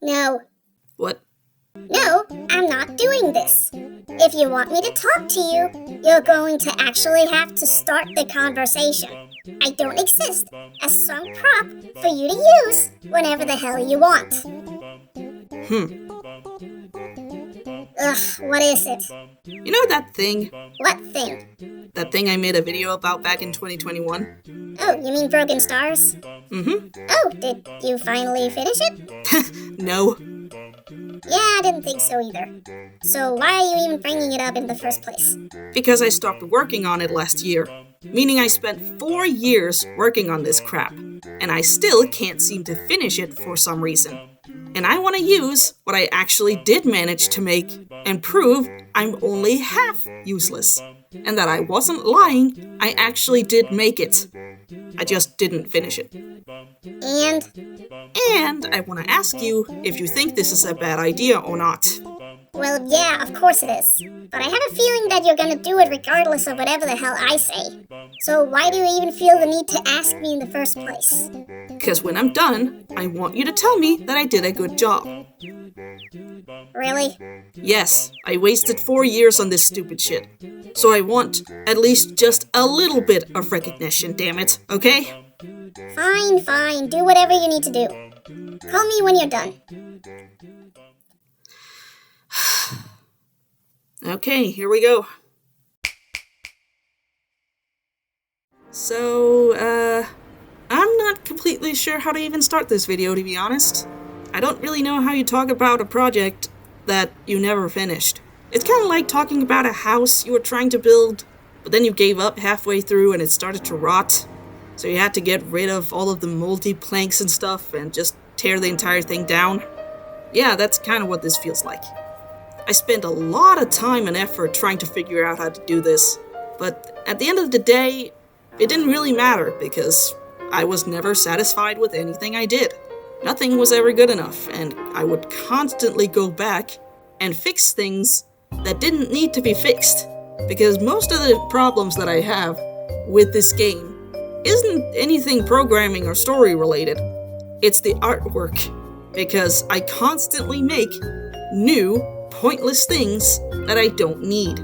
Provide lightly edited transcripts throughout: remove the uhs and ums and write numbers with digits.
No. What? No, I'm not doing this. If you want me to talk to you, you're going to actually have to start the conversation. I don't exist as some prop for you to use whenever the hell you want. Ugh, what is it? You know that thing? What thing? That thing I made a video about back in 2021? Oh, you mean Broken Stars? Mm-hmm. Oh, did you finally finish it? No. Yeah, I didn't think so either. So why are you even bringing it up in the first place? Because I stopped working on it last year. Meaning I spent 4 years working on this crap. And I still can't seem to finish it for some reason. And I want to use what I actually did manage to make and prove I'm only half useless. And that I wasn't lying, I actually did make it. I just didn't finish it. And I want to ask you if you think this is a bad idea or not. Well, yeah, of course it is. But I have a feeling that you're gonna do it regardless of whatever the hell I say. So why do you even feel the need to ask me in the first place? Because when I'm done, I want you to tell me that I did a good job. Really? Yes, I wasted 4 years on this stupid shit. So I want at least just a little bit of recognition, damn it, okay? Fine, do whatever you need to do. Call me when you're done. Okay, here we go. So, I'm not completely sure how to even start this video, to be honest. I don't really know how you talk about a project that you never finished. It's kind of like talking about a house you were trying to build, but then you gave up halfway through and it started to rot. So you had to get rid of all of the moldy planks and stuff and just tear the entire thing down. Yeah, that's kind of what this feels like. I spent a lot of time and effort trying to figure out how to do this, but at the end of the day, it didn't really matter because I was never satisfied with anything I did. Nothing was ever good enough, and I would constantly go back and fix things that didn't need to be fixed, because most of the problems that I have with this game isn't anything programming or story related. It's the artwork, because I constantly make new, pointless things that I don't need.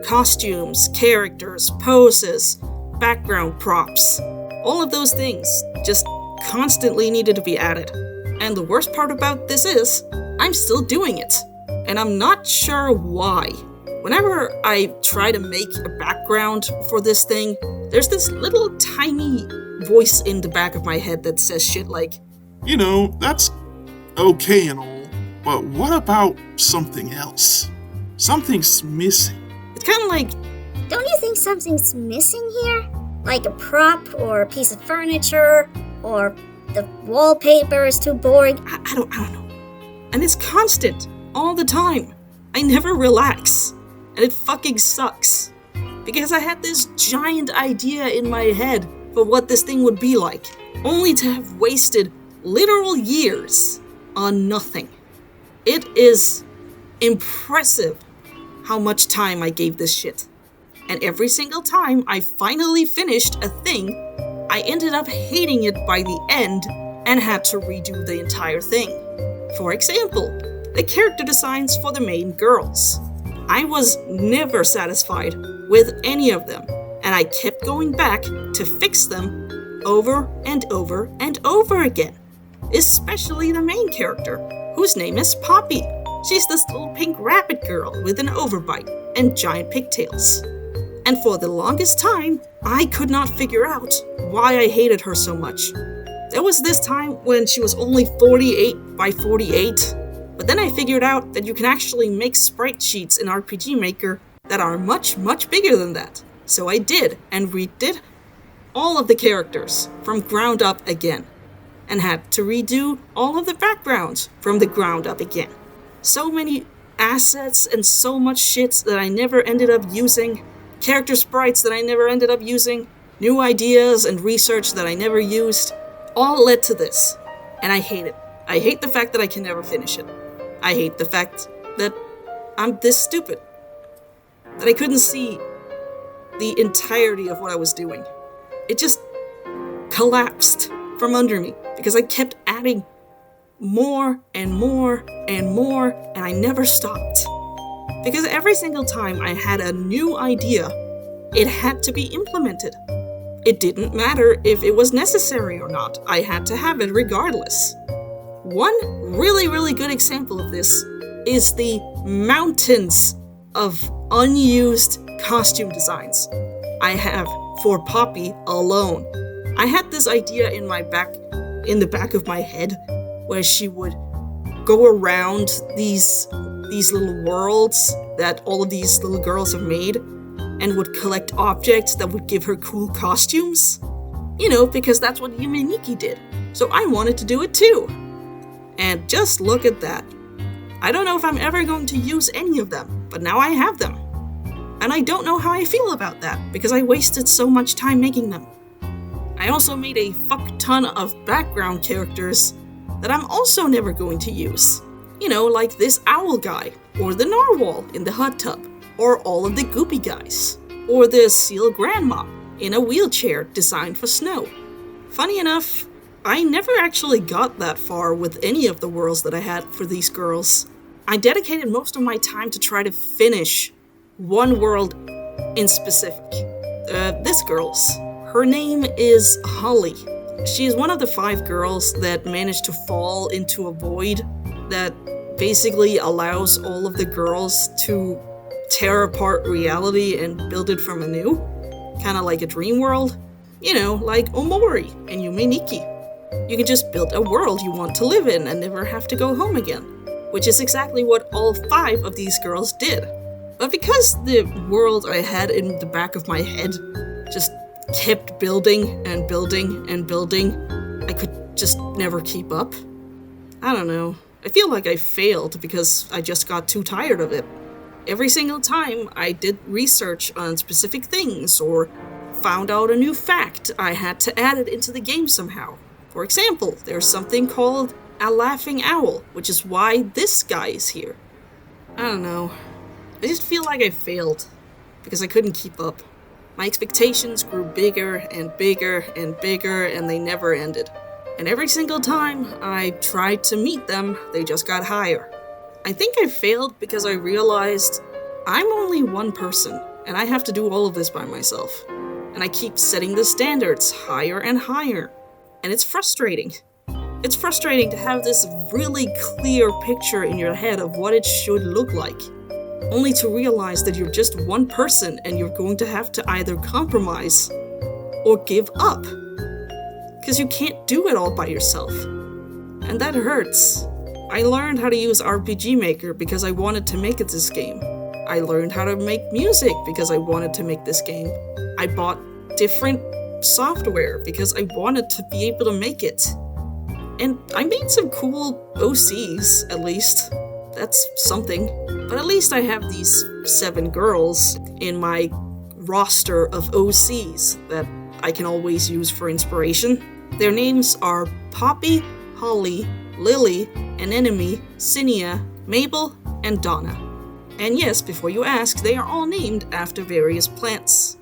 Costumes, characters, poses, background props, all of those things just constantly needed to be added. And the worst part about this is, I'm still doing it. And I'm not sure why. Whenever I try to make a background for this thing, there's this little tiny voice in the back of my head that says shit like, You know, that's okay and all, but what about something else? Something's missing. it's kind of like, Don't you think something's missing here? Like a prop or a piece of furniture or the wallpaper is too boring? I don't know. And it's constant, all the time. I never relax. And it fucking sucks. Because I had this giant idea in my head for what this thing would be like, only to have wasted literal years on nothing. It is impressive how much time I gave this shit. And every single time I finally finished a thing, I ended up hating it by the end and had to redo the entire thing. For example, the character designs for the main girls. I was never satisfied with any of them, and I kept going back to fix them over and over and over again. Especially the main character, whose name is Poppy. She's this little pink rabbit girl with an overbite and giant pigtails. And for the longest time, I could not figure out why I hated her so much. There was this time when she was only 48 by 48, but then I figured out that you can actually make sprite sheets in RPG Maker that are much, much bigger than that. So I did, and redid all of the characters from ground up again, and had to redo all of the backgrounds from the ground up again. So many assets and so much shit that I never ended up using, character sprites that I never ended up using, new ideas and research that I never used, all led to this. And I hate it. I hate the fact that I can never finish it. I hate the fact that I'm this stupid. that I couldn't see the entirety of what I was doing. It just collapsed from under me because I kept adding more and more and more, and I never stopped. Because every single time I had a new idea, it had to be implemented. It didn't matter if it was necessary or not, I had to have it regardless. One really, really good example of this is the mountains of unused costume designs I have for Poppy alone. I had this idea in the back of my head where she would go around these little worlds that all of these little girls have made and would collect objects that would give her cool costumes. You know, because that's what Yume Nikki did. So I wanted to do it too. And just look at that. I don't know if I'm ever going to use any of them, but now I have them. And I don't know how I feel about that, because I wasted so much time making them. I also made a fuck ton of background characters that I'm also never going to use. You know, like this owl guy, or the narwhal in the hot tub, or all of the goopy guys, or the seal grandma in a wheelchair designed for snow. Funny enough, I never actually got that far with any of the worlds that I had for these girls. I dedicated most of my time to try to finish one world in specific. This girl's. Her name is Holly. She is one of the 5 girls that managed to fall into a void that basically allows all of the girls to tear apart reality and build it from anew. Kinda like a dream world. You know, like Omori and Yume Nikki. You can just build a world you want to live in and never have to go home again. Which is exactly what all 5 of these girls did. But because the world I had in the back of my head just kept building and building and building, I could just never keep up. I don't know. I feel like I failed because I just got too tired of it. Every single time I did research on specific things or found out a new fact, I had to add it into the game somehow. For example, there's something called a laughing owl, which is why this guy is here. I don't know. I just feel like I failed because I couldn't keep up. My expectations grew bigger and bigger and bigger, and they never ended. And every single time I tried to meet them, they just got higher. I think I failed because I realized I'm only one person, and I have to do all of this by myself. And I keep setting the standards higher and higher. And it's frustrating. It's frustrating to have this really clear picture in your head of what it should look like, only to realize that you're just one person and you're going to have to either compromise or give up. Because you can't do it all by yourself. And that hurts. I learned how to use RPG Maker because I wanted to make it this game. I learned how to make music because I wanted to make this game. I bought different software because I wanted to be able to make it. And I made some cool OCs, at least. That's something. But at least I have these 7 girls in my roster of OCs that I can always use for inspiration. Their names are Poppy, Holly, Lily, Anemone, Cinia, Mabel, and Donna. And yes, before you ask, they are all named after various plants.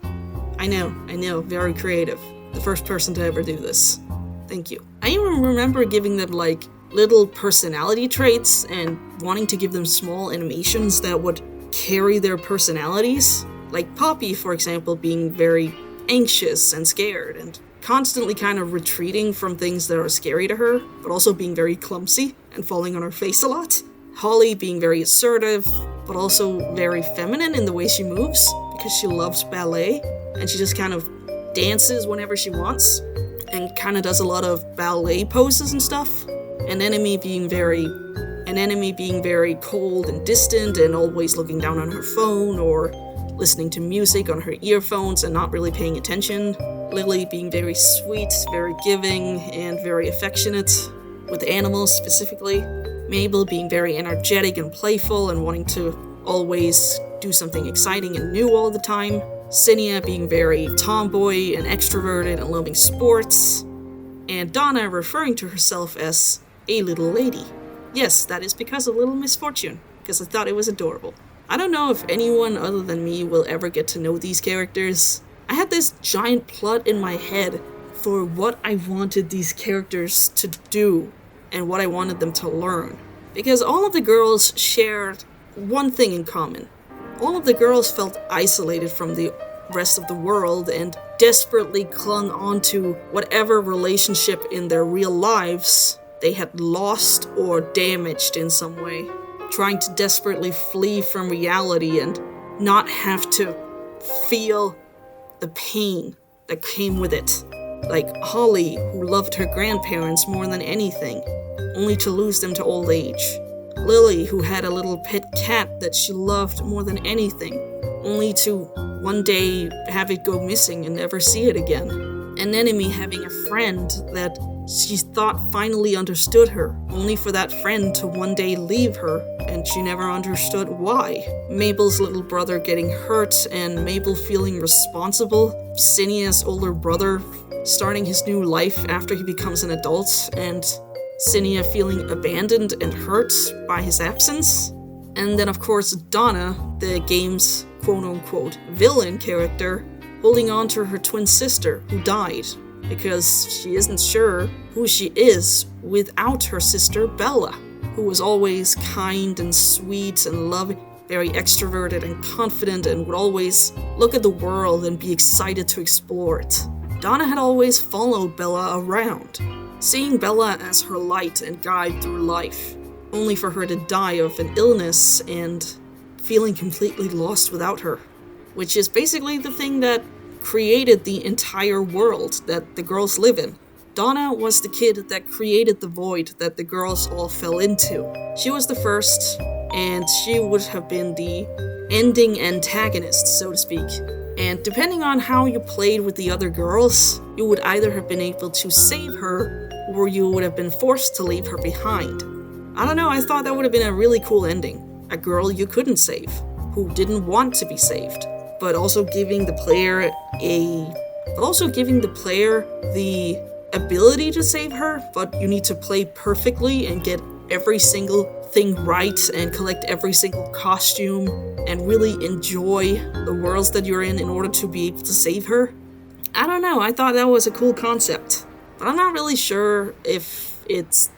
I know, very creative. The first person to ever do this. Thank you. I even remember giving them like little personality traits and wanting to give them small animations that would carry their personalities. Like Poppy, for example, being very anxious and scared and constantly kind of retreating from things that are scary to her, but also being very clumsy and falling on her face a lot. Holly being very assertive, but also very feminine in the way she moves, because she loves ballet, and she just kind of dances whenever she wants, and kind of does a lot of ballet poses and stuff. An enemy being very cold and distant and always looking down on her phone or listening to music on her earphones and not really paying attention. Lily being very sweet, very giving, and very affectionate, with animals specifically. Mabel being very energetic and playful and wanting to always do something exciting and new all the time. Cinia being very tomboy and extroverted and loving sports. And Donna referring to herself as a little lady. Yes, that is because of Little Misfortune, because I thought it was adorable. I don't know if anyone other than me will ever get to know these characters. I had this giant plot in my head for what I wanted these characters to do and what I wanted them to learn. Because all of the girls shared one thing in common. All of the girls felt isolated from the rest of the world and desperately clung onto whatever relationship in their real lives they had lost or damaged in some way, trying to desperately flee from reality and not have to feel the pain that came with it. Like Holly, who loved her grandparents more than anything, only to lose them to old age. Lily, who had a little pet cat that she loved more than anything, only to one day have it go missing and never see it again. Anemone having a friend that she thought finally understood her, only for that friend to one day leave her, and she never understood why. Mabel's little brother getting hurt and Mabel feeling responsible. Zinnia's older brother starting his new life after he becomes an adult, and Zinnia feeling abandoned and hurt by his absence. And then of course Donna, the game's quote-unquote villain character, holding on to her twin sister who died, because she isn't sure who she is without her sister Bella, who was always kind and sweet and loving, very extroverted and confident, and would always look at the world and be excited to explore it. Donna had always followed Bella around, seeing Bella as her light and guide through life, only for her to die of an illness and feeling completely lost without her, which is basically the thing that created the entire world that the girls live in. Donna was the kid that created the void that the girls all fell into. She was the first, and she would have been the ending antagonist, so to speak. And depending on how you played with the other girls, you would either have been able to save her, or you would have been forced to leave her behind. I don't know, I thought that would have been a really cool ending. A girl you couldn't save, who didn't want to be saved, but also giving the player the ability to save her, but you need to play perfectly and get every single thing right and collect every single costume and really enjoy the worlds that you're in order to be able to save her. I don't know, I thought that was a cool concept, but I'm not really sure if it's...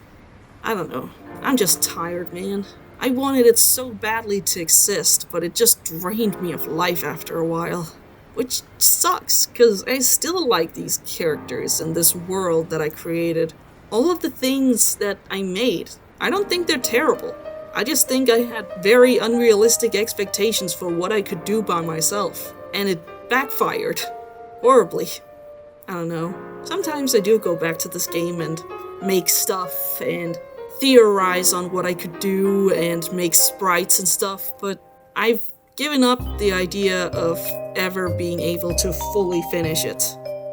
I don't know. I'm just tired, man. I wanted it so badly to exist, but it just drained me of life after a while. Which sucks, because I still like these characters and this world that I created. All of the things that I made, I don't think they're terrible. I just think I had very unrealistic expectations for what I could do by myself, and it backfired. Horribly. I don't know. Sometimes I do go back to this game and make stuff and theorize on what I could do and make sprites and stuff, but I've given up the idea of ever being able to fully finish it.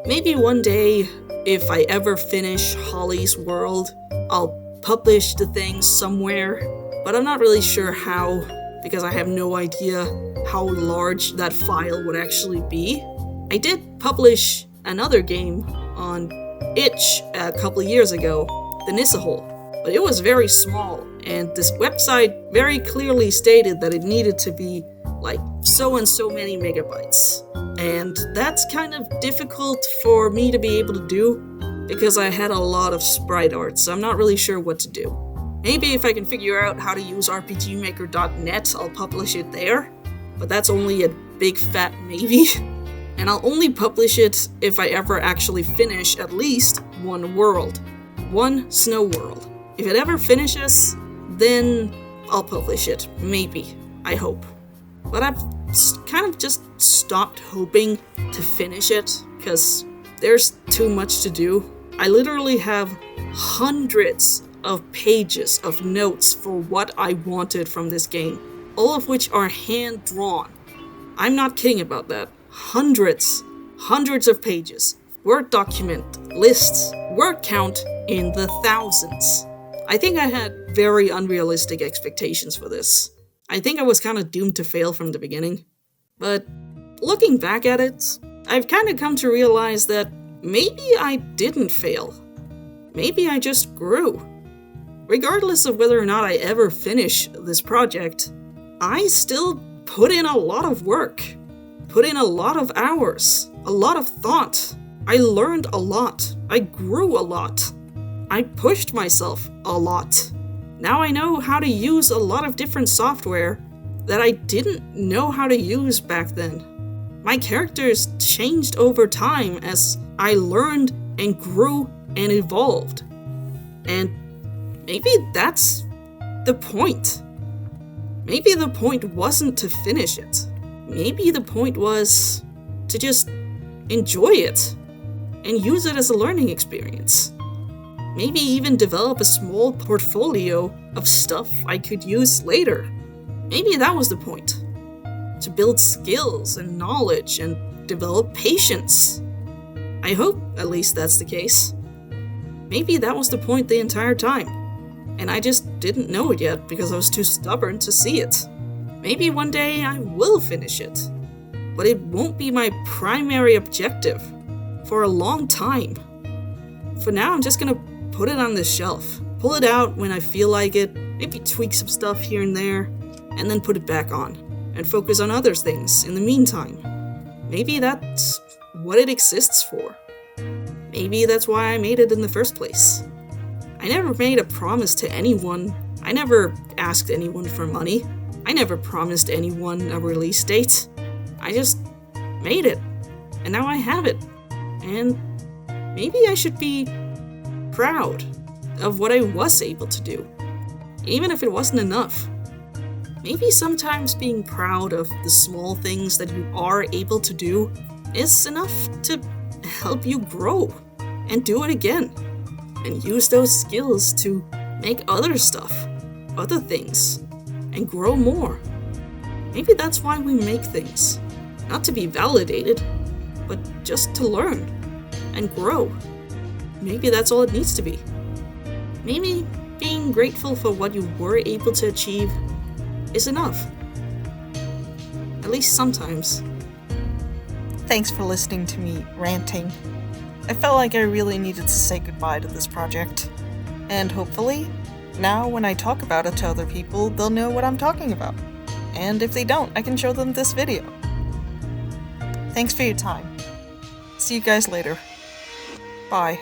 Maybe one day, if I ever finish Holly's World, I'll publish the thing somewhere, but I'm not really sure how, because I have no idea how large that file would actually be. I did publish another game on itch a couple of years ago, the Nissa Hole, but it was very small, and this website very clearly stated that it needed to be like so and so many megabytes. And that's kind of difficult for me to be able to do because I had a lot of sprite art, so I'm not really sure what to do. Maybe if I can figure out how to use rpgmaker.net, I'll publish it there, but that's only a big fat maybe. And I'll only publish it if I ever actually finish at least one world. One snow world. If it ever finishes, then I'll publish it. Maybe. I hope. But I've kind of just stopped hoping to finish it, because there's too much to do. I literally have hundreds of pages of notes for what I wanted from this game, all of which are hand-drawn. I'm not kidding about that. Hundreds of pages. Word document, lists, word count in the thousands. I think I had very unrealistic expectations for this. I think I was kind of doomed to fail from the beginning. But looking back at it, I've kind of come to realize that maybe I didn't fail. Maybe I just grew. Regardless of whether or not I ever finish this project, I still put in a lot of work, put in a lot of hours, a lot of thought. I learned a lot. I grew a lot. I pushed myself a lot. Now I know how to use a lot of different software that I didn't know how to use back then. My characters changed over time as I learned and grew and evolved. And maybe that's the point. Maybe the point wasn't to finish it. Maybe the point was to just enjoy it and use it as a learning experience. Maybe even develop a small portfolio of stuff I could use later. Maybe that was the point. To build skills and knowledge and develop patience. I hope at least that's the case. Maybe that was the point the entire time, and I just didn't know it yet because I was too stubborn to see it. Maybe one day I will finish it, but it won't be my primary objective for a long time. For now, I'm just gonna put it on this shelf, pull it out when I feel like it, maybe tweak some stuff here and there, and then put it back on, and focus on other things in the meantime. Maybe that's what it exists for. Maybe that's why I made it in the first place. I never made a promise to anyone. I never asked anyone for money. I never promised anyone a release date. I just made it, and now I have it. And maybe I should be proud of what I was able to do, even if it wasn't enough. Maybe sometimes being proud of the small things that you are able to do is enough to help you grow and do it again, and use those skills to make other stuff, other things, and grow more. Maybe that's why we make things, not to be validated, but just to learn and grow. Maybe that's all it needs to be. Maybe being grateful for what you were able to achieve is enough. At least sometimes. Thanks for listening to me ranting. I felt like I really needed to say goodbye to this project. And hopefully, now when I talk about it to other people, they'll know what I'm talking about. And if they don't, I can show them this video. Thanks for your time. See you guys later. Bye.